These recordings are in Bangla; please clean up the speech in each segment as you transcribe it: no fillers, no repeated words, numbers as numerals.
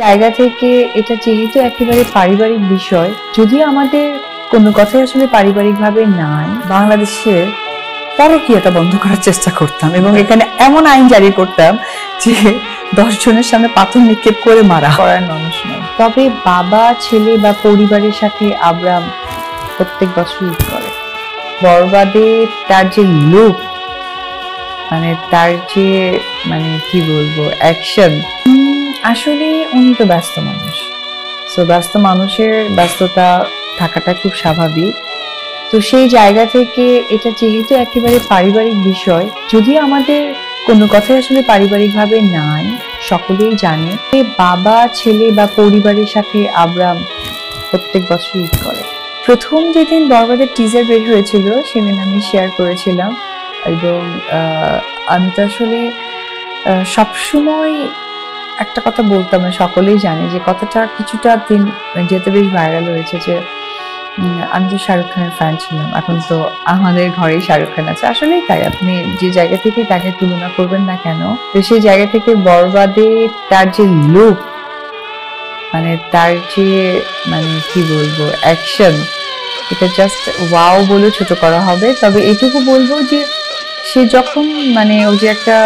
জায়গা থেকে এটা যেহেতু একেবারে পারিবারিক বিষয়, যদিও আমাদের কোনো কথাই আসলে পারিবারিকভাবে নাই, বাংলাদেশে পরকীয়াটা বন্ধ করার চেষ্টা করতাম এবং এখানে এমন আইন জারি করতাম যে 10 জনের সামনে পাথর নিক্ষেপ করে মারা করার মানুষ নয়। তবে বাবা ছেলে বা পরিবারের সাথে আব্রাম প্রত্যেক বছর ঈদ করে। বরবাদে তার যে লুক, মানে তার যে কি বলবো অ্যাকশন, আসলে উনি তো ব্যস্ত মানুষ। তো ব্যস্ত মানুষের ব্যস্ততা থাকাটা খুব স্বাভাবিক। তো সেই জায়গা থেকে এটা যেহেতু একেবারে পারিবারিক বিষয়, যদিও আমাদের কোনো কথাই আসলে পারিবারিকভাবে নাই, সকলেই জানে, বাবা ছেলে বা পরিবারের সাথে আব্রাম প্রত্যেক বছর ঈদ করে। প্রথম যেদিন বরবাদের টিজার বের হয়েছিল সেদিন আমি শেয়ার করেছিলাম এবং আমি তো আসলে সবসময় একটা কথা বলতাম, সকলেই জানে যে কথাটা কিছুটা দিন যেতে বেশ ভাইরাল হয়েছে যে আমি তো শাহরুখ খানের ফ্যান ছিলাম, এখন তো আমাদের ঘরেই শাহরুখ খান আছে। আসলেই তাই, আপনি যে জায়গা থেকে তাকে তুলনা করবেন না কেন, তো সেই জায়গা থেকে বরবাদে তার যে লুক, তার যে কি বলবো অ্যাকশন, এটা জাস্ট ওয়াও বলে ছোট করা হবে। তবে এটুকু বলবো যে সে যখন ওই যে একটা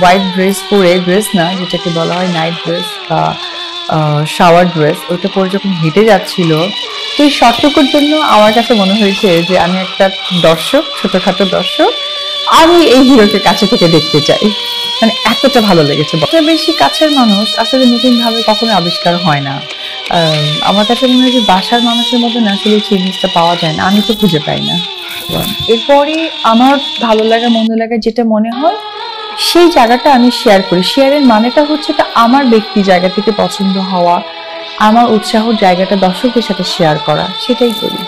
হোয়াইট ড্রেস পরে, ড্রেস না যেটাকে বলা হয় নাইট ড্রেস বা শাওয়ার ড্রেস, ওইটা পরে যখন হেঁটে যাচ্ছিল, তো এই শর্টটুকুর জন্য আমার কাছে মনে হয়েছে যে আমি একটা দর্শক, ছোটখাটো দর্শক, আমি এই হিরোকে কাছে থেকে দেখতে চাই। এতটা ভালো লেগেছে। বেশি কাছের মানুষ আসলে নতুন ভাবে কখনো আবিষ্কার হয় না। আমার কাছে মনে হয় যে বাসার মানুষের মধ্যে আসলে সেই জিনিসটা পাওয়া যায় না, আমি তো খুঁজে পাই না। এরপরে আমার ভালো লাগা মন্দ লাগা যেটা মনে হয় সেই জায়গাটা আমি শেয়ার করি। শেয়ারের মানেটা হচ্ছে এটা আমার ব্যক্তি জায়গা থেকে পছন্দ হওয়া, আমার উৎসাহর জায়গাটা দর্শকদের সাথে শেয়ার করা, সেটাই করি।